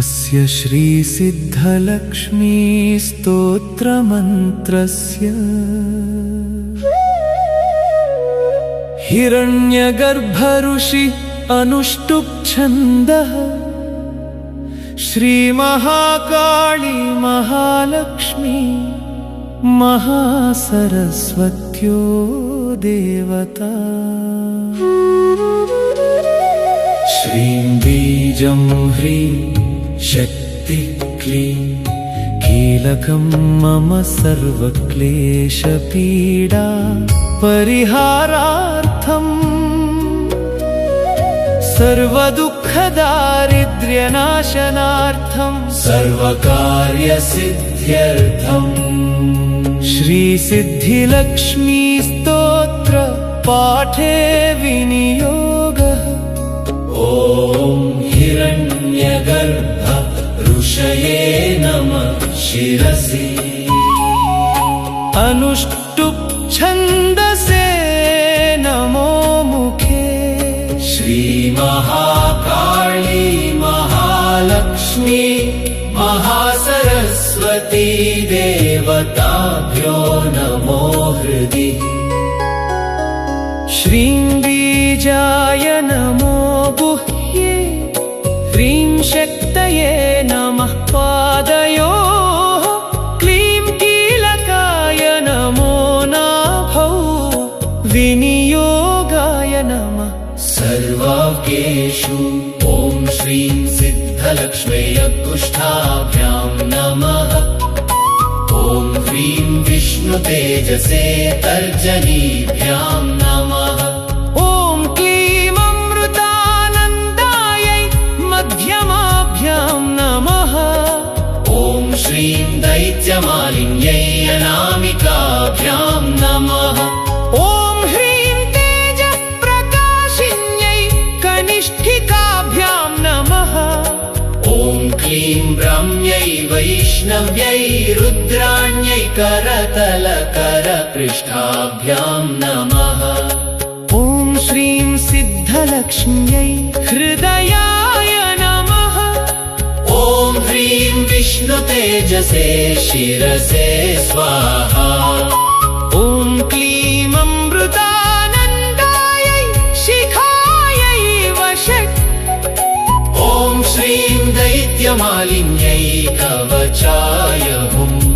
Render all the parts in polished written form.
अस्य श्रीसिद्धलक्ष्मी स्तोत्रमन्त्रस्य हिरण्यगर्भऋषि अनुष्टुप्-छन्दः श्रीमहाकाली महालक्ष्मी महासरस्वत्यो देवता। श्रीं बीजं ह्रीं शक्ति क्लीं कीलकं मम सर्वक्लेशपीडा परिहारार्थं सर्वदुःखदारिद्र्यनाशनार्थं सर्वकार्यसिद्ध्यर्थं श्रीसिद्धिलक्ष्मी स्तोत्र पाठे विनियोगः। ॐ हिरण्यगर्भ ऋषये नमः शिरसि अनुष्टुप्-छन्दसे नमो मुखे। श्रीमहाकाली महालक्ष्मी महासरस्वती देवताभ्यो नमो हृदि। श्रीं बीजाय नमो गुह्ये ह्रीं शक्तये नमः पादयोः क्लीं कीलकाय नमो नाभौ विनियोगाय नमः सर्वाकेषु। ॐ श्रीं सिद्धलक्ष्म्यै कुष्ठाभ्यां नमः। ॐ ह्रीं विष्णुतेजसे तर्जनीभ्यां नमः। ॐ क्लीं अमृतानन्दायै मध्यमाभ्यां नमः। ॐ श्रीं दैत्यमालिन्यै अनामिकाभ्यां नमः। ॐ ह्रीं तेजप्रकाशिन्यै कनिष्ठिकाभ्यां नमः। ॐ क्लीं ब्रह्म्यै वैष्णव्यै रुद्राण्यै करतलकरपृष्ठाभ्यां नमः। ॐ श्रीं सिद्धलक्ष्म्यै हृदयाय नमः। ॐ ह्रीं विष्णुतेजसे शिरसे स्वाहा। ॐ क्लीं अमृतानन्दायै शिखायै वषट्। ॐ श्रीं दैत्यमालिन्यै कवचाय हुम्।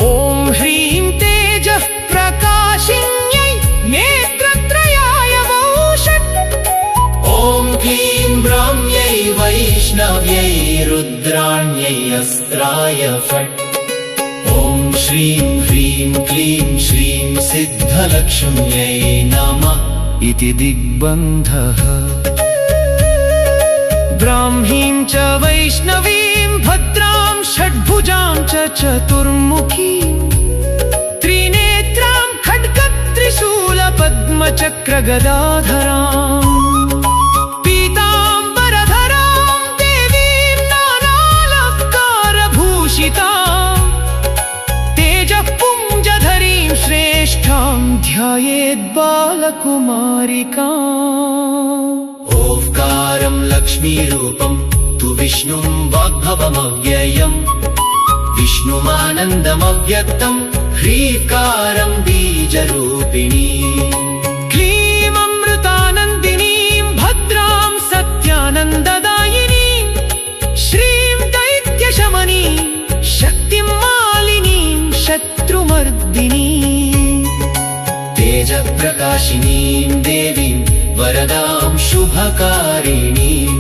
ॐ ह्रीं तेजः प्रकाशिन्यै नेत्रत्रयाय वौषट्। ॐ क्लीं ब्राह्म्यै वैष्णव्यै रुद्राण्यै अस्त्राय फट्। ॐ श्रीं ह्रीं क्लीं श्रीं सिद्धलक्ष्म्यै नमः इति दिग्बन्धः। ब्राह्मीं च वैष्णवीं भद्रां षड्भुजां च चतुर्मुखीं त्रिनेत्रां खड्गत्रिशूलपद्मचक्रगदाधरां पीताम्बरधरां देवीं नानालङ्कारभूषितां तेजःपुञ्जधरीं श्रेष्ठां ध्यायेद्बालकुमारिकाम्। ओंकारं लक्ष्मीरूपं तु विष्णुं वाग्भवमव्ययम् विष्णुमानन्दमव्यक्तं ह्रीकारं बीजरूपिणी। क्लीं अमृतानन्दिनीं भद्रां सत्यानन्ददायिनीं श्रीं दैत्यशमनीं शक्तिं मालिनीं शत्रुमर्दिनीं तेजप्रकाशिनीं देवीं वरदां शुभकारिणीं।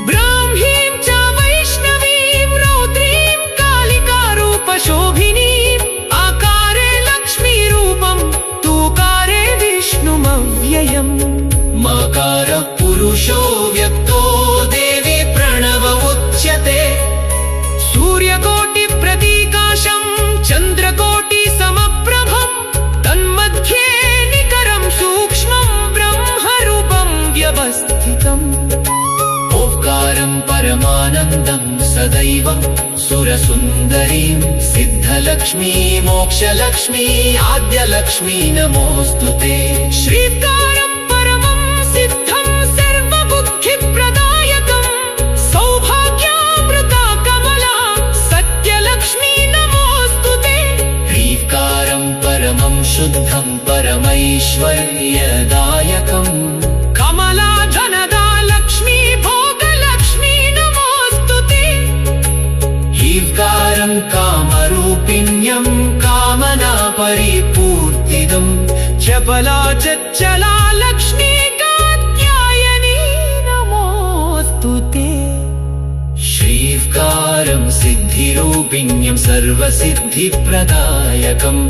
ब्राह्मीं च वैष्णवीं रौद्रीं कालिकारूपशोभिनीं आकारे लक्ष्मीरूपं तूकारे विष्णुमव्ययम्। मकारः पुरुषो व्यक्तो देवी प्रणव उच्यते। सूर्यकोटिप्रतीकाशं चन्द्रकोटिसमप्रभं तन्मध्ये निकरं सूक्ष्मं ब्रह्मरूपं व्यवस्थितम्। ओंकारं परमानन्दं सदैवं सुरसुन्दरीं सिद्धलक्ष्मी मोक्षलक्ष्मी आद्यलक्ष्मी नमोऽस्तुते। श्रीकारं परमं सिद्धं सर्वबुद्धिप्रदायकं सौभाग्या सिद्धिरूपिण्यं सर्वसिद्धिप्रदायकम्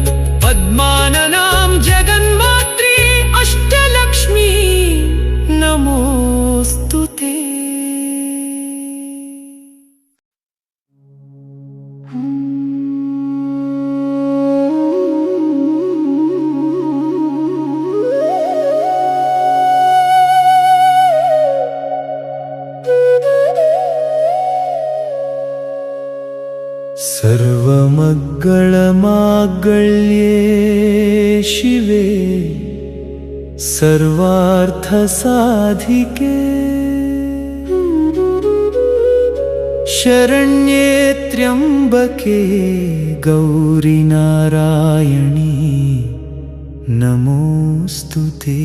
पद्माननां जगन्मात्रे अष्टलक्ष्मी नमोऽस्तु ते। सर्वमङ्गलमाङ्गल्ये शिवे सर्वार्थसाधिके शरण्ये त्र्यम्बके गौरी नारायणी नमोऽस्तु ते।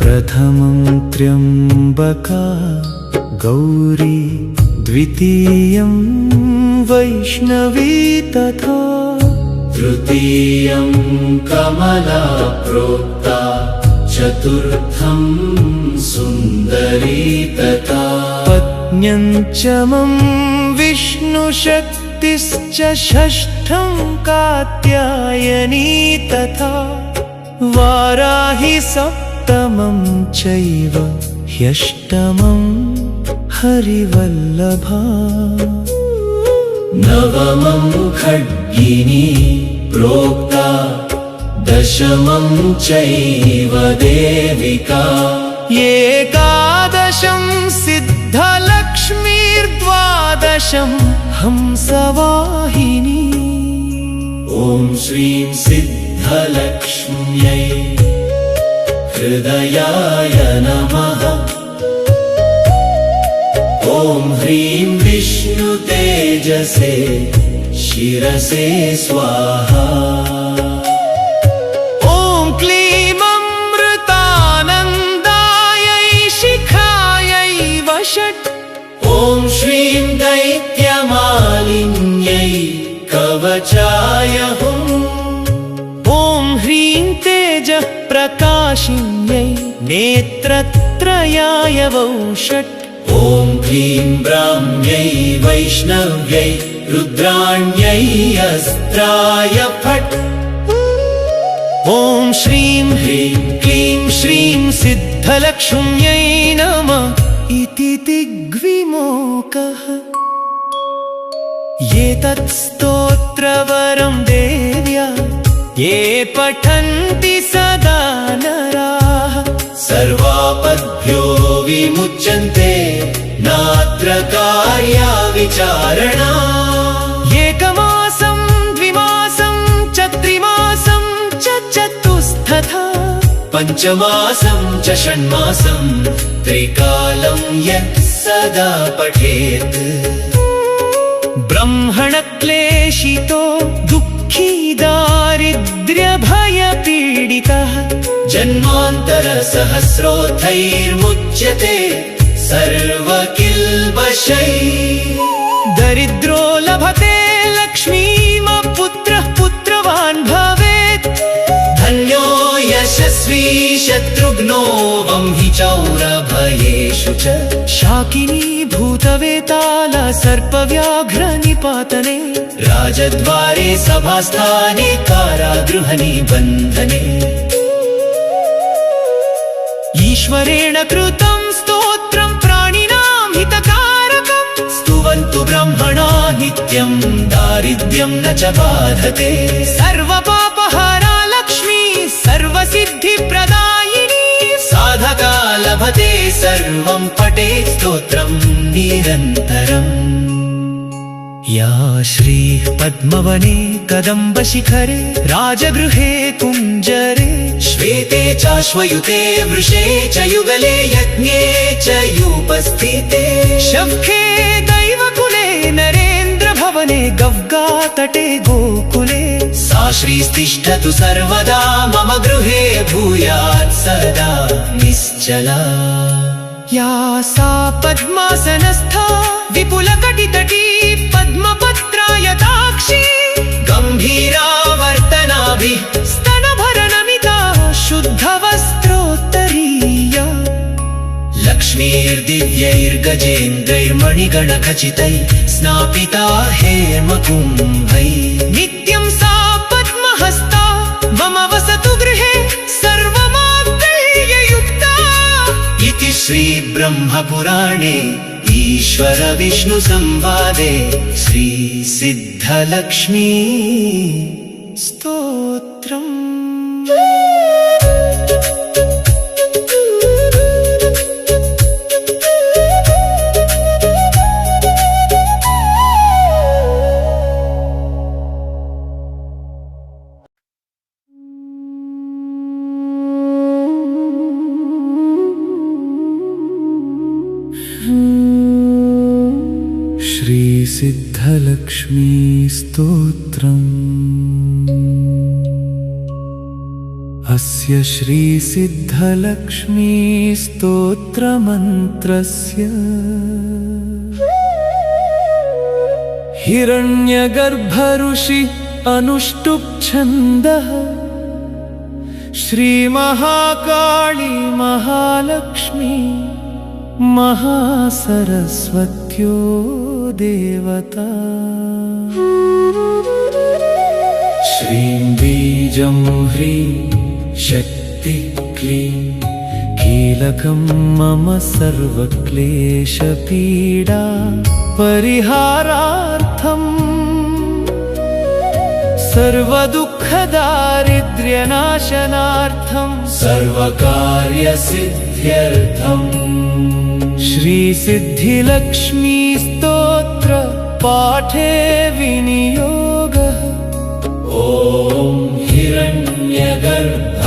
प्रथमं त्र्यम्बका गौरी द्वितीयं वैष्णवी तथा तृतीयं कमला प्रोक्ता चतुर्थं सुन्दरी तथा पञ्चमं विष्णुशक्तिश्च षष्ठं कात्यायनी तथा वाराही सप्तमं चैव ह्यष्टमं हरिवल्लभा नवमं खड्गिनी प्रोक्ता दशमं चैव देविका एकादशं सिद्धलक्ष्मीर्द्वादशं हंसवाहिनी। ॐ श्रीं सिद्धलक्ष्म्यै हृदयाय नमः। ॐ ह्रीं विष्णुतेजसे शिरसे स्वाहा। ॐ क्लीं अमृतानन्दायै शिखायै वषट्। ॐ श्रीं दैत्यमालिन्यै कवचाय हुम्। ॐ ह्रीं तेजः प्रकाशिन्यै नेत्रत्रयाय वौषट्। ॐ क्लीं ब्राह्म्यै वैष्णव्यै रुद्राण्यै अस्त्राय फट्। ॐ श्रीं ह्रीं क्लीं श्रीं सिद्धलक्ष्म्यै नमः इति दिग्विमोकः। एतत् स्तोत्रवरं देव्या ये पठन्ति सदा नराः सर्वापद्भ्यो विमुच्यन्ते नात्र कार्या विचारणा। एकमासं द्विमासं च त्रिमासं च चतुस्तथा पञ्चमासं च षण्मासं त्रिकालं यत् सदा पठेत् ब्रह्मणक्लेशितो दुःखी दारिद्र्यभयपीडितः जन्मान्तरसहस्रोत्थैर्मुच्यते सर्वकिल्बिषैः। दरिद्रो लभते लक्ष्मीमपुत्रः पुत्रवान् भवेत्। धन्यो यशस्वी शत्रुघ्नो वह्नि चौरभयेषु च। शाकिनी भूतवेताल सर्पव्याघ्रनिपातने राजद्वारे सभास्थाने कारागृहनिबन्धने। ईश्वरेण कृतं स्तोत्रं प्राणिनां हितकारकं स्तुवन्तु ब्रह्मणा नित्यं दारिद्र्यं न च बाधते। सर्वपापहरा लक्ष्मी सर्वसिद्धिप्रदायिनी साधका लभते सर्वं पठेत् स्तोत्रं निरन्तरम्। या श्रीः पद्मवने कदम्बशिखरे राजगृहे कुञ्जरे श्वेते चाश्वयुते वृषे च युगले यज्ञे च युपस्थिते शव्खे दैवकुले नरेन्द्रभवने गव्गातटे गोकुले सा श्रीस्तिष्ठतु सर्वदा मम गृहे भूयात् सदा निश्चला। या सा पद्मासनस्था विपुलकटितटी पद्मपत्रायताक्षी गम्भीरावर्तनाभिः स्तनभरनमिता शुद्धवस्त्रोत्तरीया लक्ष्मीर् कीर्तिर्दिव्यैर्गजेन्द्रैर्मणिगणखचितैः स्नापिता हेमकुम्भैः नित्यं सा पद्महस्ता मम वसतु गृहे सर्वमाङ्गल्ययुक्ता इति श्रीब्रह्मपुराणे ईश्वर-विष्णु-संवादे श्रीसिद्धलक्ष्मी स्तोत्रम्। श्रीसिद्धलक्ष्मी स्तोत्रम्। अस्य श्रीसिद्धलक्ष्मी स्तोत्रमन्त्रस्य हिरण्यगर्भऋषि अनुष्टुप् छन्दः श्रीमहाकाली महालक्ष्मी महासरस्वत्यो देवता। श्रीं बीजं ह्रीं शक्ति क्लीं कीलकं मम सर्वक्लेशपीडा परिहारार्थम् सर्वदुःखदारिद्र्यनाशनार्थं सर्वकार्यसिद्ध्यर्थम् श्रीसिद्धिलक्ष्मी स्तोत्र पाठे विनियोगः। ॐ हिरण्यगर्भ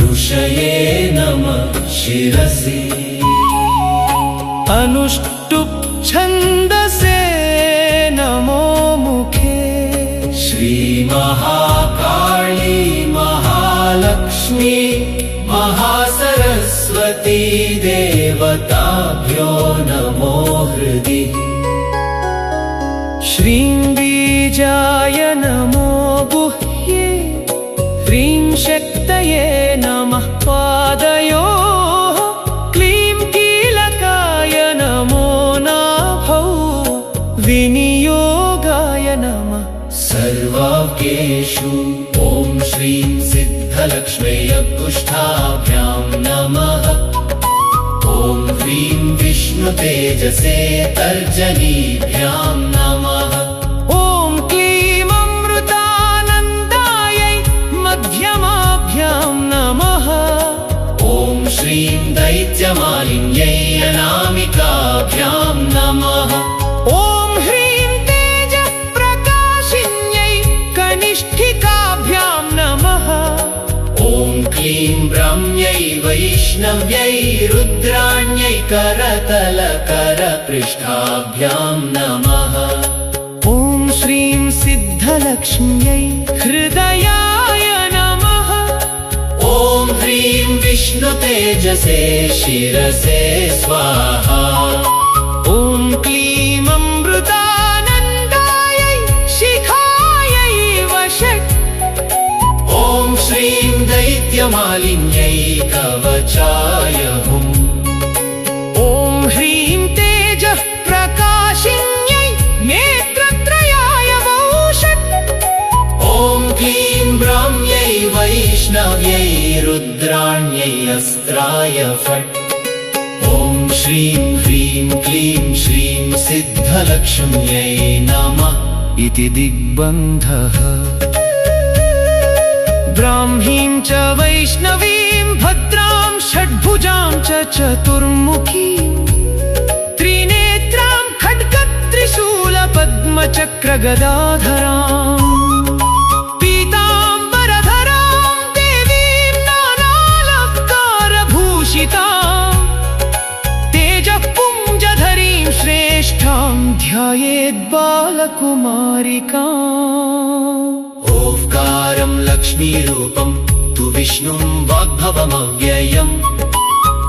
ऋषये नमः शिरसि अनुष्टुप् छन्दसे नमो मुखे श्रीमहाकाली महालक्ष्मी महासरस्वती देवताभ्यो नमो हृदि। श्रीं बीजाय नमो गुह्ये ह्रीं शक्तये नमः पादयोः क्लीं कीलकाय नमो नाभौ विनियोगाय नमः सर्वाकेषु। ॐ श्रीं सिद्धलक्ष्म्यै अङ्गुष्ठाभ्यां नमः। ॐ ह्रीं विष्णुतेजसे तर्जनीभ्यां नमः। ॐ क्लीं अमृतानन्दायै मध्यमाभ्यां नमः। ॐ श्रीं दैत्यमालिन्यै अनामिकाभ्यां नमः। ॐ ह्रीं तेजप्रकाशिन्यै कनिष्ठिकाभ्यां नमः। ॐ क्लीं ब्रह्म्यै वैष्णव्यै रुद्राण्यै करतलकरपृष्ठाभ्यां नमः। ॐ श्रीं सिद्धलक्ष्म्यै हृदयाय नमः। ॐ ह्रीं विष्णुतेजसे शिरसे स्वाहा। ॐ क्लीं अमृतानन्दायै शिखायै वषट्। ॐ श्रीं दैत्यमालिन्यै कवचाय हुम्। ॐ ह्रीं तेजः प्रकाशिन्यै नेत्रत्रयाय वौषट्। ॐ क्लीं ब्राह्म्यै वैष्णव्यै रुद्राण्यै अस्त्राय फट्। ॐ श्रीं ह्रीं क्लीं श्रीं सिद्धलक्ष्म्यै नमः इति दिग्बन्धः। ब्राह्मीं च वैष्णवीं भद्रां षड्भुजां च चतुर्मुखीं त्रिनेत्रां खड्गत्रिशूलपद्मचक्रगदाधरां पीताम्बरधरां देवीं नानालङ्कारभूषितां तेजःपुञ्जधरीं श्रेष्ठां ध्यायेत् बालकुमारिकाम्। ओंकारं लक्ष्मीरूपं तु विष्णुं वाग्भवमव्ययम्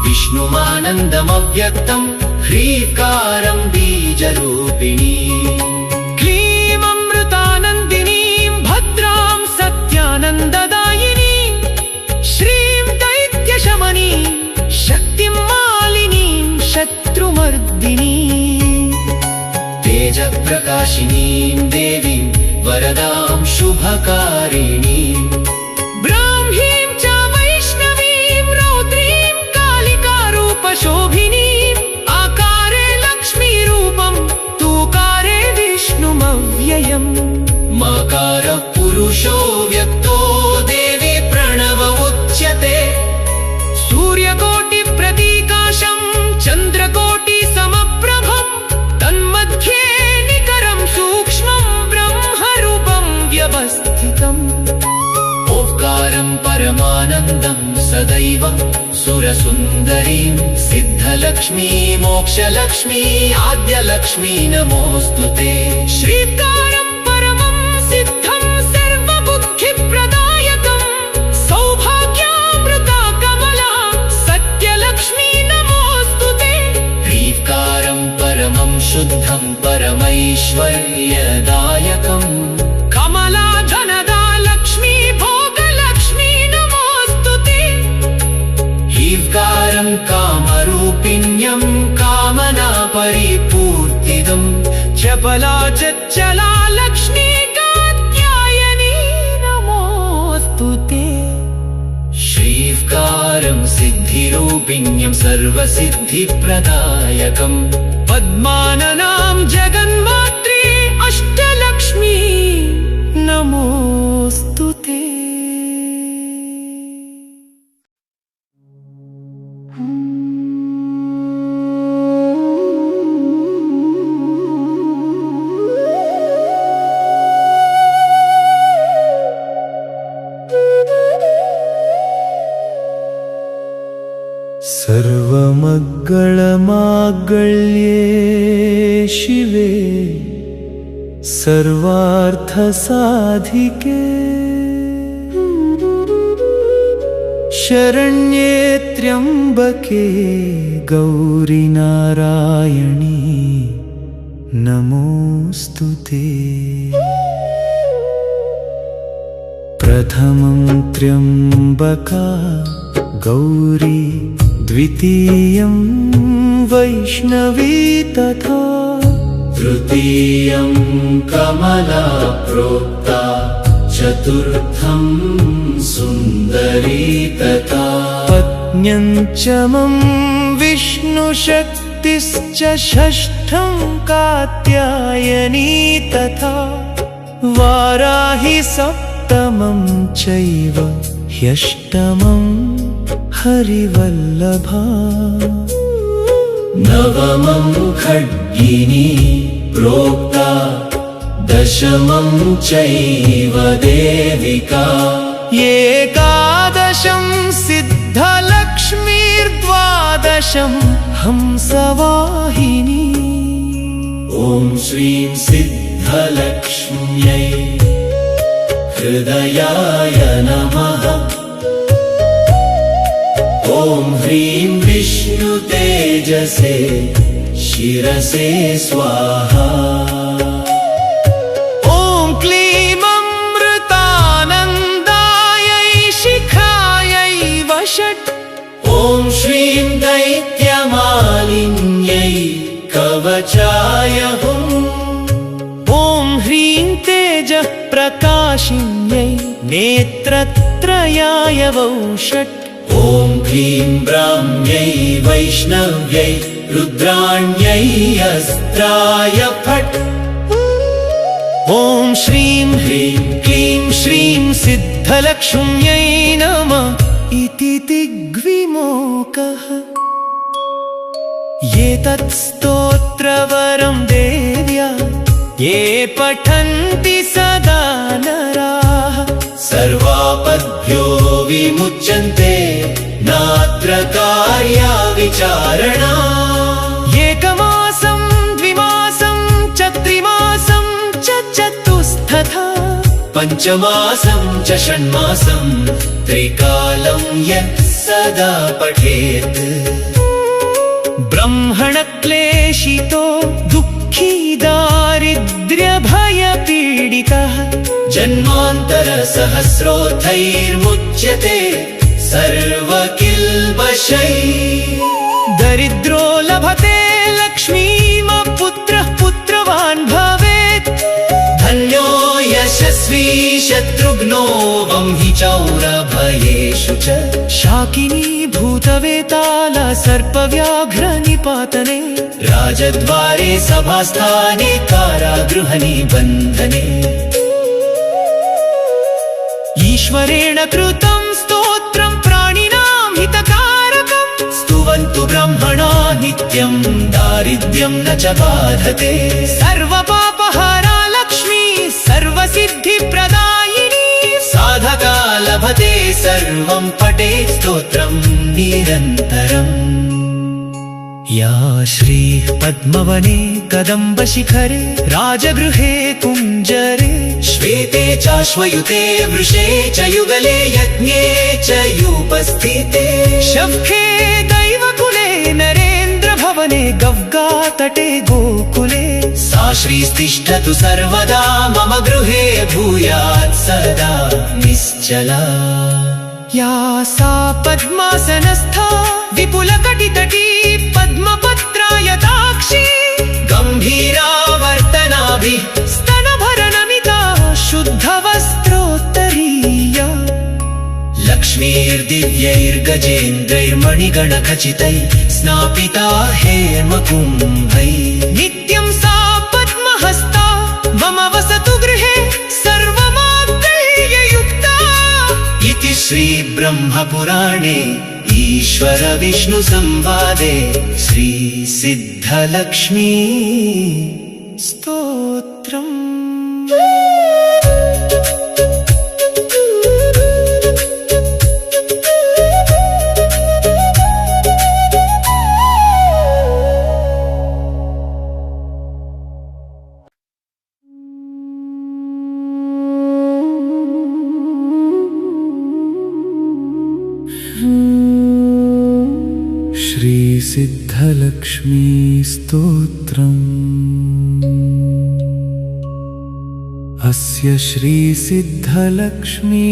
विष्णुमानन्दमव्यक्तं ह्रीकारं बीजरूपिणी। क्लीं अमृतानन्दिनीं भद्रां सत्यानन्ददायिनीं श्रीं दैत्यशमनीं शक्तिं मालिनीं शत्रु प्रकाशिनीं देवीं वरदां शुभकारिणीम् ब्राह्मीं च वैष्णवीं रौद्रीं कालिकारूपशोभिनीम् आकारे लक्ष्मीरूपं तूकारे विष्णुमव्ययम् मकारः पुरुषो व्यक्तो देवी प्रणव उच्यते सूर्यकोटिप्रतीकाशं चन्द्रकोटिसमप्रभं तन्मध्ये निकरं सूक्ष्मं ब्रह्मरूपं व्यवस्थितम् ओंकारं परमानन्दं सदैवं सुरसुन्दरीं सिद्धलक्ष्मी मोक्षलक्ष्मी आद्यलक्ष्मी नमोऽस्तुते श्रीकारं परमं सिद्धं सर्वबुद्धिप्रदायकं सौभाग्यामृता कमला सत्यलक्ष्मी नमोऽस्तुते ह्रीकारं परमं शुद्धं परमैश्वर्यदायकम् कमला धनदा लक्ष्मी भोगलक्ष्मी नमोऽस्तुते ह्रीकारं कामरूपिण्यं कामना परिपूर्तिदम् चपला चला लक्ष्मी कात्यायनी नमोऽस्तुते श्रीकारं सिद्धिरूपिण्यं सर्वसिद्धिप्रदायकम् पद्माननां जगन्मात्रे अष्टलक्ष्मी नमोऽस्तुते सर्वमङ्गलमाङ्गल्ये शिवे सर्वार्थसाधिके शरण्ये त्र्यम्बके गौरी नारायणी नमोऽस्तुते प्रथमं त्र्यम्बका गौरी द्वितीयं वैष्णवी तथा तृतीयं कमला प्रोक्ता चतुर्थं सुन्दरी तथा पञ्चमं विष्णुशक्तिश्च षष्ठं कात्यायनी तथा वाराहि सप्तमं चैव ह्यष्टमं हरिवल्लभा नवमं खड्गिनी प्रोक्ता दशमं चैव देविका एकादशं सिद्धलक्ष्मीर्द्वादशं हंसवाहिनी ॐ श्रीं सिद्धलक्ष्म्यै हृदयाय नमः ॐ ह्रीं विष्णुतेजसे शिरसे स्वाहा ॐ क्लीं अमृतानन्दायै शिखायै वषट् ॐ श्रीं दैत्यमालिन्यै कवचाय हुम् ॐ ह्रीं तेजः प्रकाशिन्यै नेत्रत्रयाय वौषट् ॐ क्लीं ब्राह्म्यै वैष्णव्यै रुद्राण्यै अस्त्राय फट् ॐ श्रीं ह्रीं क्लीं श्रीं सिद्धलक्ष्म्यै नमः इति दिग्विमोकः एतत् स्तोत्रवरं देव्या ये पठन्ति सदा नराः सर्वापद्भ्यो विमुच्यन्ते नात्र कार्या विचारणा एकमासं द्विमासं च त्रिमासं च चतुस्तथा पञ्चमासं च षण्मासं त्रिकालं यत् सदा पठेत् ब्रह्मणक्लेशितो दुःखी दारिद्र्यभयपीडितः जन्मान्तरसहस्रोऽर्थैर्मुच्यते सर्वकिल्बषैः दरिद्रो लभते लक्ष्मीं पुत्रः पुत्रवान् भवेत् मम हि चौरभयेषु च शाकिनी भूतवेताल सर्पव्याघ्रनिपातने राजद्वारे सभास्थाने कारागृहनिबन्धने ईश्वरेण कृतं स्तोत्रं प्राणिनां हितकारकं स्तुवन्तु ब्रह्मणा नित्यं दारिद्र्यं न च बाधते सर्वपापहरा लक्ष्मी सर्वसिद्धिप्रदायिनी साधका लभते सर्वं पठेत् स्तोत्रं निरन्तरम् या श्रीः पद्मवने कदम्बशिखरे राजगृहे कुञ्जरे श्वेते चाश्वयुते वृषे च युगले यज्ञे च युपस्थिते शव्खे दैवकुले नरेन्द्रभवने गव्गातटे गोकुले सा श्रीस्तिष्ठतु सर्वदा मम गृहे भूयात् सदा निश्चला या सा पद्मासनस्था विपुलकटितटी पद्मपत्रायताक्षी गम्भीरावर्तनाभिः स्तनभरनमिता शुद्धवस्त्रोत्तरीया लक्ष्मीर्दिव्यैर्गजेन्द्रैर्मणिगणखचितैः स्नापिता हेमकुम्भैः नित्यं सा पद्महस्ता मम वसतु गृहे सर्वमाङ्गल्ययुक्ता इति श्रीब्रह्मपुराणे ईश्वर विष्णु संवादे श्रीसिद्धलक्ष्मी स्तोत्रम् श्रीसिद्धलक्ष्मी स्तोत्रम् अस्य श्रीसिद्धलक्ष्मी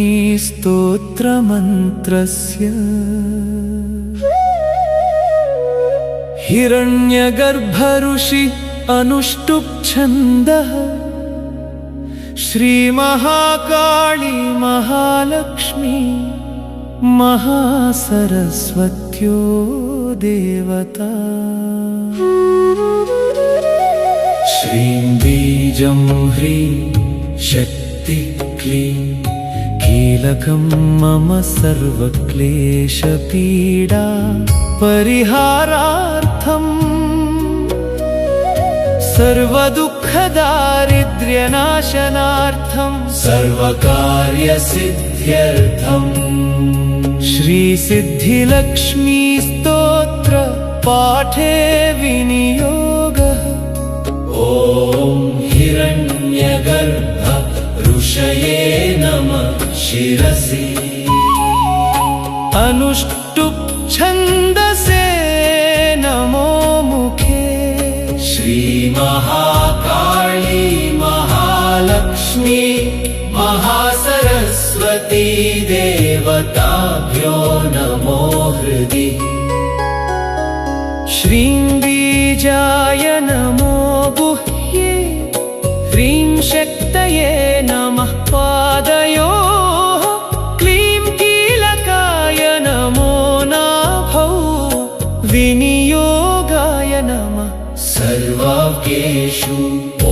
स्तोत्रमन्त्रस्य हिरण्यगर्भऋषि अनुष्टुप् छन्दः श्रीमहाकाली महालक्ष्मी महासरस्वत्यो देवता श्रीं बीजं ह्रीं शक्ति क्लीं कीलकं मम सर्वक्लेशपीडा परिहारार्थम् सर्वदुःखदारिद्र्यनाशनार्थं सर्वकार्यसिद्ध्यर्थम् श्रीसिद्धिलक्ष्मी स्तोत्र पाठे विनियोगः ॐ हिरण्यगर्भ ऋषये नमः शिरसि अनुष्टुप् छन्दसे नमो मुखे श्रीमहाकाली महालक्ष्मी महासरस्वती देवताभ्यो नमो हृदि श्रीं बीजाय नमो गुह्ये ह्रीं शक्तये नमः पादयोः क्लीं कीलकाय नमो नाभौ विनियोगाय नमः सर्वाकेषु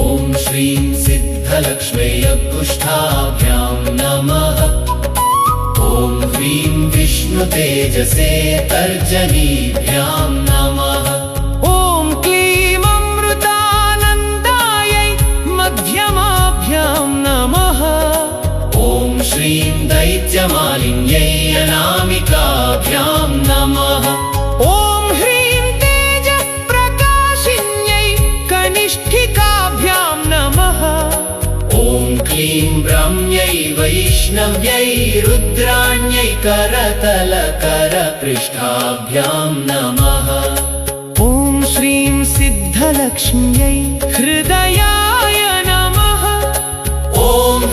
ॐ श्रीं सिद्धलक्ष्म्यै कुष्ठाभ्यां नमः ॐ ह्रीं विष्णुतेजसे तर्जनीभ्यां नमः ॐ क्लीं अमृतानन्दायै मध्यमाभ्यां नमः ॐ श्रीं दैत्यमालिन्यै अनामिकाभ्यां नमः ॐ ह्रीं तेजप्रकाशिन्यै कनिष्ठिकाभ्यां नमः ॐ क्लीं ब्रह्म्यै वैष्णव्यै रुद्राण्यै करतलकरपृष्ठाभ्यां नमः ॐ श्रीं सिद्धलक्ष्म्यै हृदयाय नमः ॐ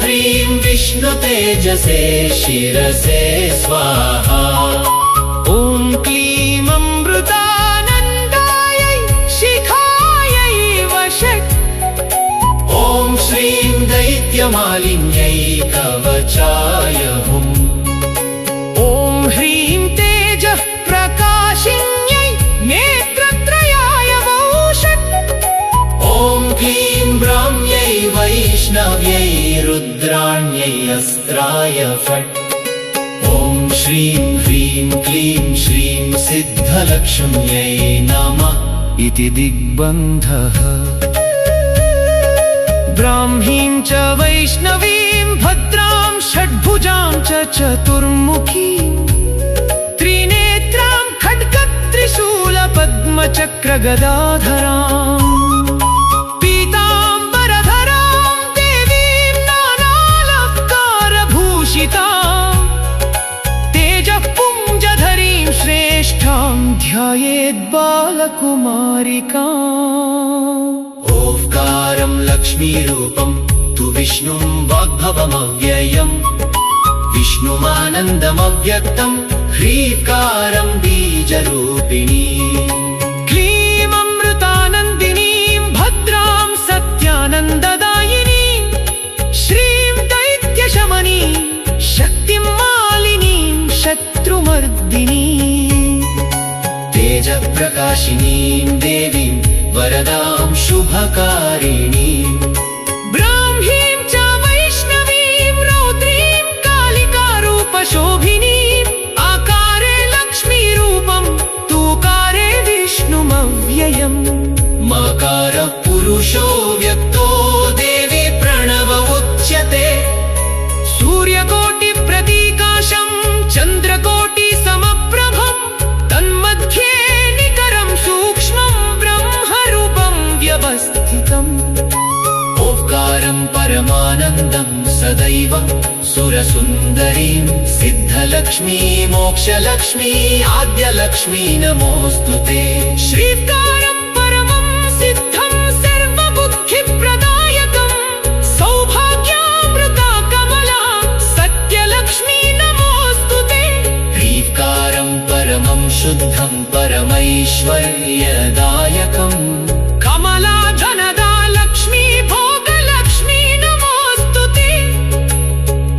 ह्रीं विष्णुतेजसे शिरसे स्वाहा ॐ क्लीं अमृतानन्दायै शिखायै वषट् ॐ श्रीं दैत्यमालिन्यै कवचाय वस्त्राय फट् ॐ श्रीं ह्रीं क्लीं श्रीं सिद्धलक्ष्म्यै नमः इति दिग्बन्धः ब्राह्मीं च वैष्णवीं भद्रां षड्भुजां च चतुर्मुखीं त्रिनेत्रां खड्गत्रिशूलपद्मचक्रगदाधराम् पीताम्बरधरां देवीं नानालङ्कारभूषितां तेजःपुञ्जधरीं श्रेष्ठां ध्यायेद्बालकुमारिकाम् ओंकारं लक्ष्मीरूपं तु विष्णुं वाग्भवमव्ययम् विष्णुमानन्दमव्यक्तं ह्रीकारं बीजरूपिणी क्लीं अमृतानन्दिनीं भद्रां सत्यानन्ददायिनीं श्रीं दैत्यशमनीं शक्तिं मालिनीं शत्रुमर्दिनीं तेजप्रकाशिनीं देवीं वरदां शुभकारिणीम् ब्राह्मीं च वैष्णवीं रौद्रीं कालिकारूपशोभिनीम् आकारे लक्ष्मीरूपं तूकारे विष्णुमव्ययम् मकारः पुरुषो व्यक्तो देवी प्रणव उच्यते सूर्यकोटिप्रतीकाशं चन्द्रकोटिसमप्रभं तन्मध्ये निकरं सूक्ष्मं ब्रह्मरूपं व्यवस्थितम् ओंकारं परमानन्दं सदैव सुरसुन्दरीं सिद्धलक्ष्मी मोक्षलक्ष्मी आद्यलक्ष्मी नमोऽस्तु ते श्रीकारं परमं सिद्धं सर्वबुद्धिप्रदायकं सौभाग्यामृता कमला सत्यलक्ष्मी नमोऽस्तु ते ह्रीकारं परमं शुद्धं परमैश्वर्यदायकम् कमला धनदा लक्ष्मी भोगलक्ष्मी नमोऽस्तु ते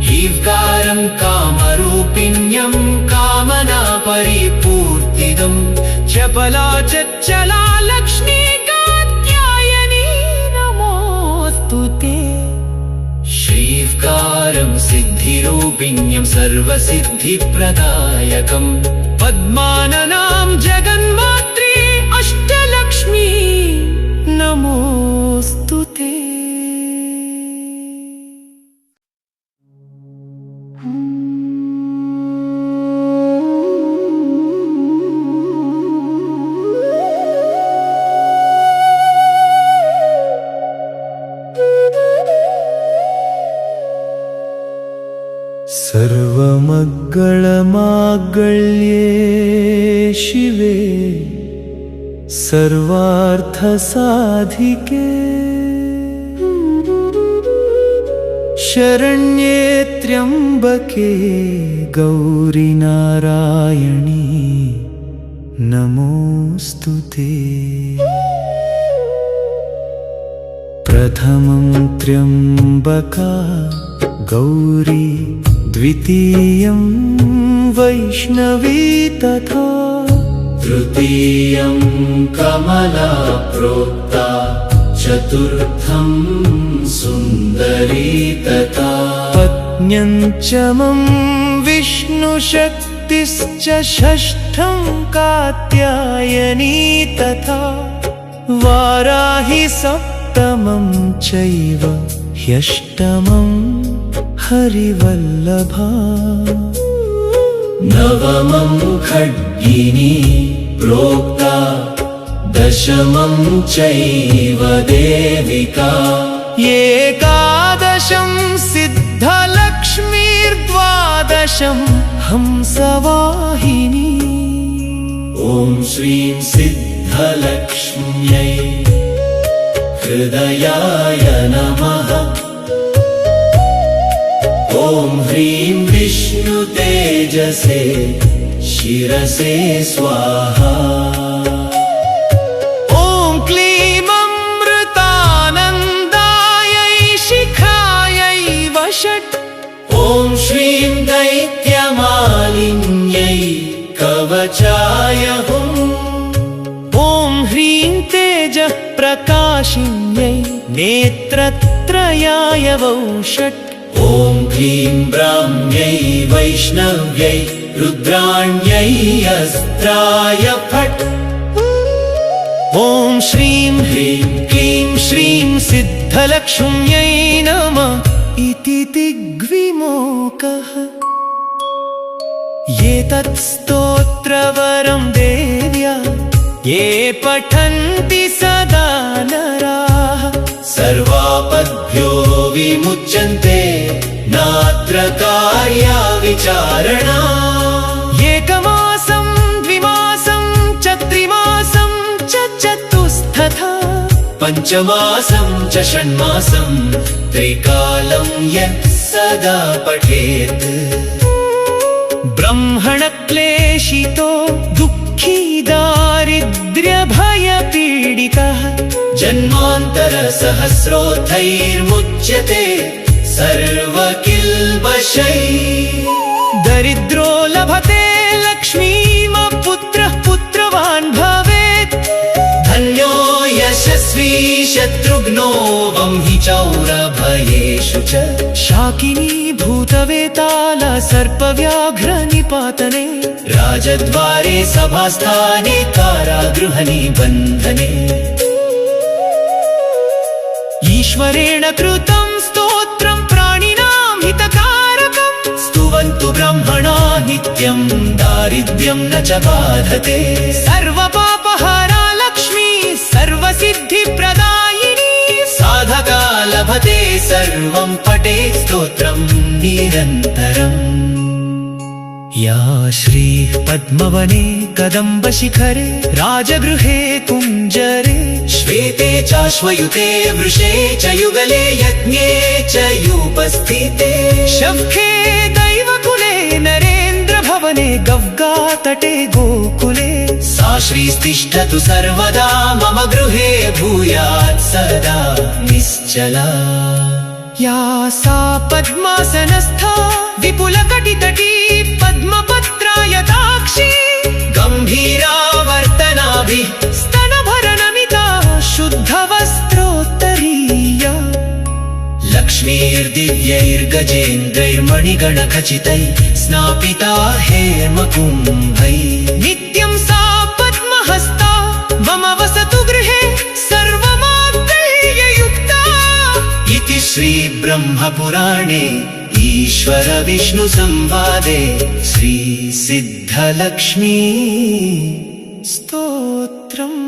ह्रीकारं कामरूपिण्यं कामना परिपूर्तिदम् चपला चञ्चला लक्ष्मी कात्यायनी नमोऽस्तु ते श्रीकारं सिद्धिरूपिण्यं सर्वसिद्धिप्रदायकम् पद्माननां जगन्मात्रे अष्टलक्ष्मी नमोऽस्तु ते सर्वमङ्गलमाङ्गल्ये शिवे सर्वार्थसाधिके शरण्ये त्र्यम्बके गौरी नारायणी नमोऽस्तु ते प्रथमं त्र्यम्बका गौरी द्वितीयं वैष्णवी तथा तृतीयं कमला प्रोक्ता चतुर्थं सुन्दरी तथा पञ्चमं विष्णुशक्तिश्च षष्ठं कात्यायनी तथा वाराहि सप्तमं चैव ह्यष्टमं हरिवल्लभा नवमं खड्गिनी प्रोक्ता दशमं चैव देविका एकादशं सिद्धलक्ष्मीर्द्वादशं हंसवाहिनी ॐ श्रीं सिद्धलक्ष्म्यै हृदयाय नमः ॐ ह्रीं विष्णुतेजसे शिरसे स्वाहा ॐ क्लीं अमृतानन्दायै शिखायै वषट् ॐ श्रीं दैत्यमालिन्यै कवचाय हुम् ॐ ह्रीं तेजः प्रकाशिन्यै नेत्रत्रयाय वौषट् ॐ क्लीं ब्राह्म्यै वैष्णव्यै रुद्राण्यै अस्त्राय फट्। ॐ श्रीं ह्रीं क्लीं श्रीं सिद्धलक्ष्म्यै नमः इति दिग्विमोकः। एतत् स्तोत्रवरं देव्या ये पठन्ति सदा नराः सर्वापद्भ्यो विमुच्यन्ते नात्र कार्या विचारणा। एकमासं द्विमासं च त्रिमासं च चतुस्तथा पञ्चमासं च षण्मासं त्रिकालं यत् सदा पठेत्। ब्रह्मणक्लेशितो दुःखी दारिद्र्यभयपीडितः जन्मान्तरसहस्रोत्थैर्मुच्यते सर्वकिल्बिषैः। दरिद्रो लभते लक्ष्मीमपुत्रः पुत्रवान् भवेत्। धन्यो यशस्वी शत्रुघ्नो वंहि चौरभयेषु च। शाकिनी भूतवेताल सर्पव्याघ्रनिपातने राजद्वारे सभास्थाने कारागृहनिबन्धने। ईश्वरेण कृतं स्तोत्रं प्राणिनां हितकारकम् स्तुवन्तु ब्रह्मणा नित्यं दारिद्र्यं न च बाधते। सर्वपापहरा लक्ष्मी सर्वसिद्धिप्रदायिनी साधका लभते सर्वं पठेत् स्तोत्रं निरन्तरम्। या श्रीः पद्मवने कदम्बशिखरे राजगृहे कुञ्जरे श्वेते चाश्वयुते वृषे च युगले यज्ञे च युपस्थिते। शङ्खे दैवकुले नरेन्द्रभवने गव्गातटे गोकुले सा श्रीस्तिष्ठतु सर्वदा मम गृहे भूयात् सदा निश्चला। या सा पद्मासनस्था विपुलकटितटी पद्मपत्रायताक्षी गम्भीरावर्तनाभिः स्तनभरनमिता शुद्धवस्त्रोत्तरीया। लक्ष्मीर्दिव्यैर्गजेन्द्रैर्मणिगणखचितैः स्नापिता हेमकुम्भैः। नित्यं सा पद्महस्ता मम वसतु गृहे सर्वमाङ्गल्ययुक्ता। इति श्रीब्रह्मपुराणे ईश्वर विष्णु संवादे श्रीसिद्धलक्ष्मी स्तोत्रम्।